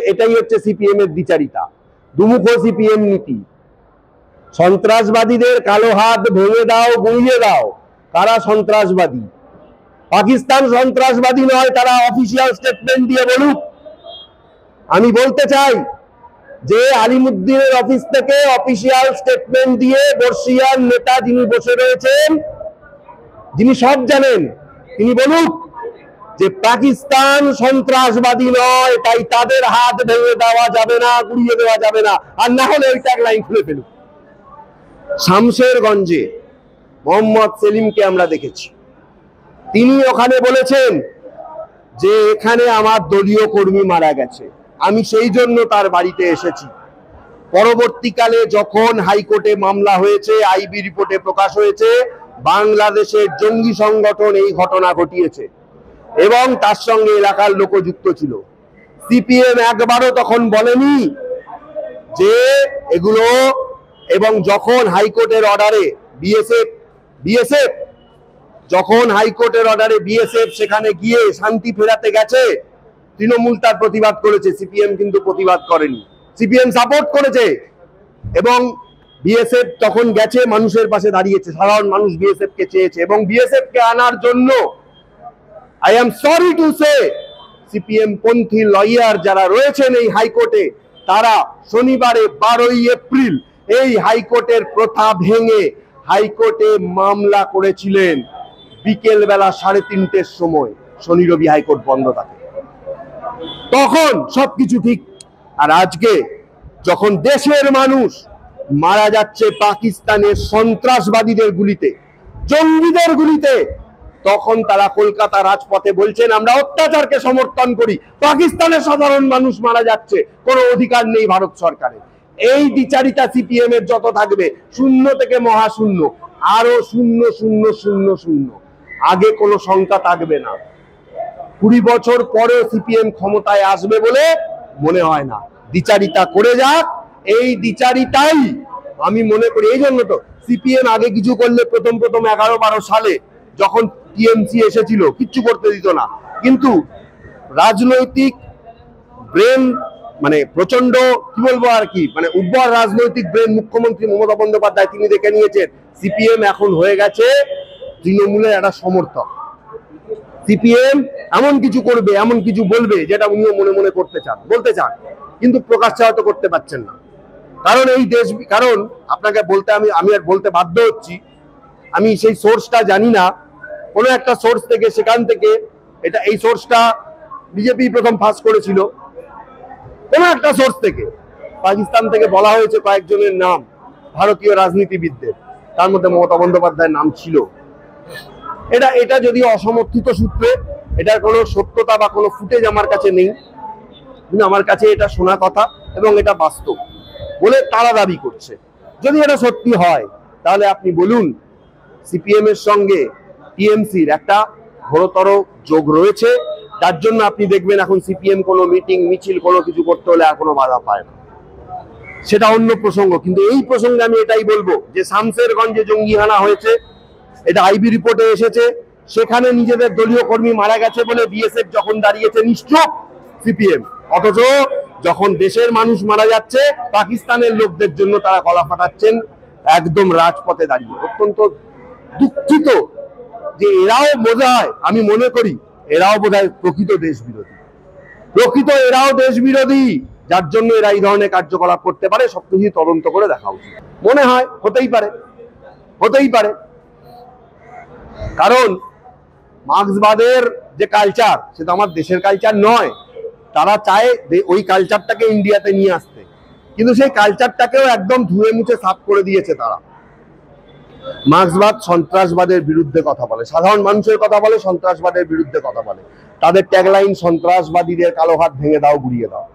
এটাই হচ্ছে সিপিএম এর দ্বিচারিতা, দুমুখো সিপিএম নীতি। সন্ত্রাসবাদীদের কালো হাত ভেঙে দাও, গুঁড়িয়ে দাও। কারা সন্ত্রাসবাদী? পাকিস্তান সন্ত্রাসবাদী নয়, তারা অফিসিয়াল স্টেটমেন্ট দিয়ে বলুক। আমি বলতে চাই যে আলিমুদ্দিনের অফিস থেকে অফিসিয়াল স্টেটমেন্ট দিয়ে বর্ষিয়ার নেতা যিনি বসে রয়েছেন, যিনি সব জানেন, তিনি বলুক যে পাকিস্তান সন্ত্রাসবাদী নয়, তাই তাদের হাত ভেঙে দেওয়া যাবে না, গুড়িয়ে দেওয়া যাবে না। আর না হলে ওই ট্যাগলাইন খুলে ফেলুক। শামশেরগঞ্জে মোহাম্মদ সেলিমকে আমরা দেখেছি, তিনি ওখানে বলেছেন যে এখানে আমার দলীয় কর্মী মারা গেছে, আমি সেই জন্য তার বাড়িতে এসেছি। পরবর্তীকালে যখন হাইকোর্টে মামলা হয়েছে, আইবি রিপোর্টে প্রকাশ হয়েছে বাংলাদেশের জঙ্গি সংগঠন এই ঘটনা ঘটিয়েছে এবং তার সঙ্গে এলাকার লোক যুক্ত ছিল, সিপিএম একবারও তখন বলেনি যে এগুলো। এবং যখন হাইকোর্টের অর্ডারে বিএসএফ যখন হাইকোর্টের অর্ডারে বিএসএফ সেখানে গিয়ে শান্তি ফেরাতে গেছে, তৃণমূল তার প্রতিবাদ করেছে, সিপিএম কিন্তু প্রতিবাদ করেনি, সিপিএম সাপোর্ট করেছে। এবং বিএসএফ তখন গেছে, মানুষের পাশে দাঁড়িয়েছে, সাধারণ মানুষ বিএসএফ কে চেয়েছে এবং বিএসএফ কে আনার জন্য I am sorry to say CPM পন্থী লয়ার যারা রয়েছেন এই হাইকোর্টে, তারা শনিবারে 12ই এপ্রিল এই হাইকোর্টের প্রথা ভেঙে হাইকোর্টে মামলা করেছিলেন বিকেল বেলা 3:30টার সময়। শনি রবি হাইকোর্ট বন্ধ থাকে, তখন সবকিছু ঠিক। আর আজকে যখন দেশের মানুষ মারা যাচ্ছে পাকিস্তানের সন্ত্রাসবাদীদের গুলিতে, জঙ্গিদের গুলিতে, তখন তারা কলকাতা রাজপথে বলছেন আমরা অত্যাচারকে সমর্থন করি। পাকিস্তানের সাধারণ মানুষ মারা যাচ্ছে, কোনো অধিকার নেই ভারত সরকারের। এই দ্বিচারিতা সিপিএম এর যত থাকবে, শূন্য থেকে মহাশূন্য, আরো শূন্য শূন্য শূন্য শূন্য, আগে কোনো সংখ্যা থাকবে না। 20 বছর পরেও সিপিএম ক্ষমতায় আসবে বলে মনে হয় না। দ্বিচারিতা করে যাক, এই দ্বিচারিতাই আমি মনে করি। এই জন্য তো সিপিএম আগে কিছু করলে প্রথম 11-12 সালে যখন টিএমসি এসেছিল কিচ্ছু করতে দিত না, কিন্তু রাজনৈতিক ব্রেন মানে প্রচন্ড কি বলবো আর কি, মানে উর্বর রাজনৈতিক ব্রেন মুখ্যমন্ত্রী মমতা বন্দ্যোপাধ্যায় তিনি দেখে নিয়েছেন সিপিএম এখন হয়ে গেছে তৃণমূলের একটা সমর্থক। সিপিএম এমন কিছু করবে, এমন কিছু বলবে যেটা উনিও মনে মনে বলতে চান, কিন্তু প্রকাশ্যে হয়তো করতে পারছেন না। কারণ এই দেশ, কারণ আপনাকে বলতে আমি আর বলতে বাধ্য হচ্ছি, আমি সেই সোর্সটা জানি না, কোনো একটা সোর্স থেকে, সেখান থেকে এই সোর্সটা বিজেপি প্রথম ফাঁস করেছিল, কোনো একটা সোর্স থেকে পাকিস্তান থেকে বলা হয়েছে কয়েকজনের নাম ভারতীয় রাজনীতিবিদদের, তার মধ্যে মমতা বন্দ্যোপাধ্যায়ের নাম ছিল। এটা যদি অসমর্থিত সূত্রে, এটার কোনো সত্যতা বা কোনো ফুটেজ আমার কাছে নেই, কিন্তু আমার কাছে এটা শোনা কথা এবং এটা বাস্তব বলে তারা দাবি করছে। যদি এটা সত্যি হয় তাহলে আপনি বলুন সিপিএম এর সঙ্গে টিএমসির একটা ঘোরতর যোগ রয়েছে, যার জন্য আপনি দেখবেন এখন সিপিএম কোনো মিটিং মিছিল কোনো কিছু করতে হলে আর কোনো বাধা পায় না। সেটা অন্য প্রসঙ্গ, কিন্তু এই প্রসঙ্গে আমি এটাই বলবো যে শামশেরগঞ্জে জঙ্গিহানা হয়েছে, এটা আইবি রিপোর্টে এসেছে, সেখানে নিজেদের দলীয় কর্মী মারা গেছে বলে বিএসএফ যখন দাঁড়িয়েছে নিশ্চুপ সিপিএম, অথচ যখন দেশের মানুষ মারা যাচ্ছে পাকিস্তানের লোকদের জন্য তারা গলা ফাটাচ্ছেন একদম রাজপথে দাঁড়িয়ে। অত্যন্ত দুঃখিত যে এরাও বোধহয়, আমি মনে করি এরাও বোধহয় প্রকৃত এরাও দেশ বিরোধী, যার জন্য এরা এই ধরনের কার্যকলাপ করতে পারে। সবকিছু তদন্ত করে দেখা উচিত মনে হয়, হতেই পারে। কারণ মার্ক্সবাদের যে কালচার, সেটা আমার দেশের কালচার নয়। তারা চায় ওই কালচারটাকে ইন্ডিয়াতে নিয়ে আসতে, কিন্তু সেই কালচারটাকেও একদম ধুয়ে মুছে সাফ করে দিয়েছে তারা। মার্ক্সবাদ সন্ত্রাসবাদের বিরুদ্ধে কথা বলে, সাধারণ মানুষের কথা বলে, সন্ত্রাসবাদের বিরুদ্ধে কথা বলে। তাদের ট্যাগলাইন সন্ত্রাসবাদীদের কালো হাত ভেঙে দাও, গুড়িয়ে দাও।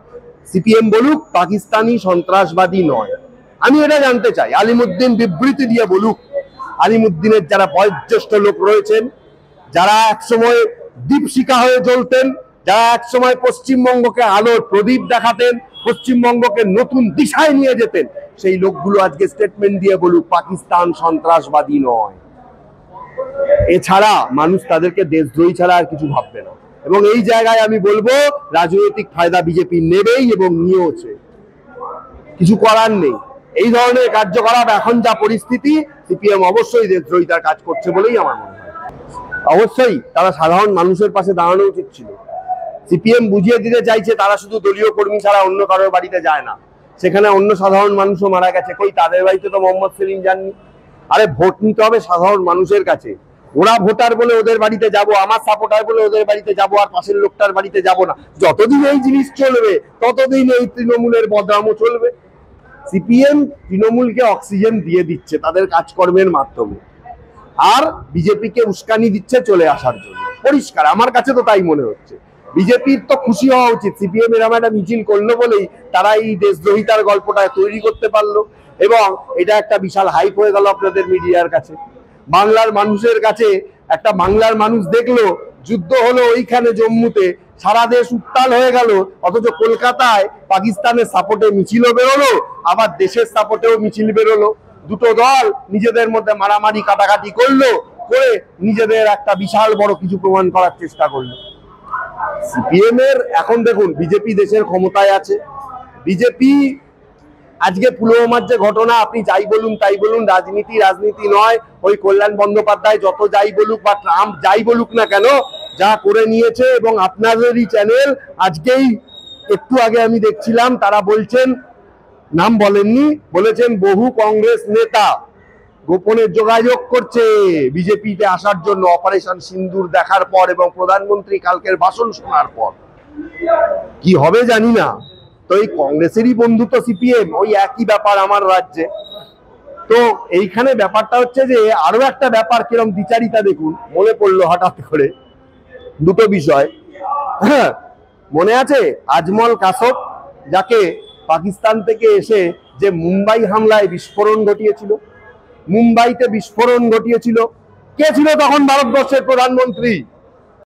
সিপিএম বলুক পাকিস্তানি সন্ত্রাসবাদী নয়। আমি এটা জানতে চাই, আলিমুদ্দিন বিবৃতি দিয়ে বলুক, আলিমুদ্দিনের যারা বয়োজ্যেষ্ঠ লোক রয়েছেন, যারা একসময় দীপশিখা হয়ে জ্বলতেন, যারা একসময় পশ্চিমবঙ্গকে আলোর প্রদীপ দেখাতেন, পশ্চিমবঙ্গকে নতুন দিশায় নিয়ে যেতেন, সেই লোকগুলো আজকে স্টেটমেন্ট দিয়ে বলুক পাকিস্তান সন্ত্রাসবাদী নয়। এছাড়া মানুষ তাদেরকে দেশদ্রোহী ছাড়া আর কিছু ভাববে না। এবং এই জায়গায় আমি বলবো রাজনৈতিক ফায়দা বিজেপি নেবেই এবং নিয়েওছে, কিছু করার নেই। এই ধরনের কার্যকলাপ এখন যা পরিস্থিতি, সিপিএম অবশ্যই দেশদ্রোহিতার কাজ করছে বলেই আমার মনে হয়। অবশ্যই তারা সাধারণ মানুষের পাশে দাঁড়ানো উচিত ছিল। সিপিএম বুঝিয়ে দিতে চাইছে তারা শুধু দলীয় কর্মী ছাড়া অন্য কারোর বাড়িতে যায় না, সেখানে অন্য সাধারণ মানুষও মারা গেছে, কই তাদের বাড়িতে তো মোহাম্মদ সেলিম যাননি। আরে ভোট নিতে হবে সাধারণ মানুষের কাছে, ওরা ভোটার বলে ওদের বাড়িতে যাব, আমার সাপোর্টার বলে ওদের বাড়িতে যাব, আর পাশের লোকটার বাড়িতে যাব না। যতদিন এই জিনিস চলবে ততদিন এই তৃণমূলের বদনামও চলবে। সিপিএম তৃণমূলকে অক্সিজেন দিয়ে দিচ্ছে তাদের কাজকর্মের মাধ্যমে, আর বিজেপিকে উস্কানি দিচ্ছে চলে আসার জন্য। পরিষ্কার আমার কাছে তো তাই মনে হচ্ছে। বিজেপির তো খুশি হওয়া উচিত, সিপিএম এরকম একটা মিছিল করলো বলেই তারা এই দেশদ্রোহিতার গল্পটা তৈরি করতে পারলো, এবং এটা একটা বিশাল হাইপ হয়ে গেল আপনাদের মিডিয়ার কাছে। বাংলার মানুষের কাছে একটা বাংলার মানুষ দেখলো যুদ্ধ হলো ওইখানে জম্মুতে, সারা দেশ উত্তাল হয়ে গেল, অথচ কলকাতায় পাকিস্তানের সাপোর্টে মিছিলও বেরোলো, আবার দেশের সাপোর্টেও মিছিল বেরোলো। দুটো দল নিজেদের মধ্যে মারামারি কাটাকাটি করলো, করে নিজেদের একটা বিশাল বড় কিছু প্রমাণ করার চেষ্টা করলো। সিপিএম এর এখন দেখুন, বিজেপি দেশের ক্ষমতায় আছে, বিজেপি আজকে পুলওয়ামার যে ঘটনা, আপনি যাই বলুন তাই বলুন, রাজনীতি নয়, ওই কল্যাণ বন্দ্যোপাধ্যায় যত যাই বলুক বা ট্রাম্প যাই বলুক না কেন, যা করে নিয়েছে, এবং আপনাদেরই চ্যানেল আজকেই একটু আগে আমি দেখছিলাম তারা বলছেন, নাম বলেননি, বলেছেন বহু কংগ্রেস নেতা গোপনে যোগাযোগ করছে বিজেপিতে আসার জন্য অপারেশন সিন্দুর দেখার পর এবং প্রধানমন্ত্রী কালকের ভাষণ শোনার পর। কি হবে জানি না। তো এই কংগ্রেসেরই বন্ধু তো সিপিএম, ওই একই ব্যাপার আমার রাজ্যে। তো এইখানে ব্যাপারটা হচ্ছে যে আরো একটা ব্যাপার কিরম বিচারিতা দেখুন, মনে পড়লো হঠাৎ করে দুটো বিষয়। হ্যাঁ, মনে আছে আজমল কাসব, যাকে পাকিস্তান থেকে এসে যে মুম্বাই হামলায় বিস্ফোরণ ঘটিয়েছিল, মুম্বাইতে বিস্ফোরণ ঘটিয়েছিল, কে ছিল তখন ভারতবর্ষের প্রধানমন্ত্রী?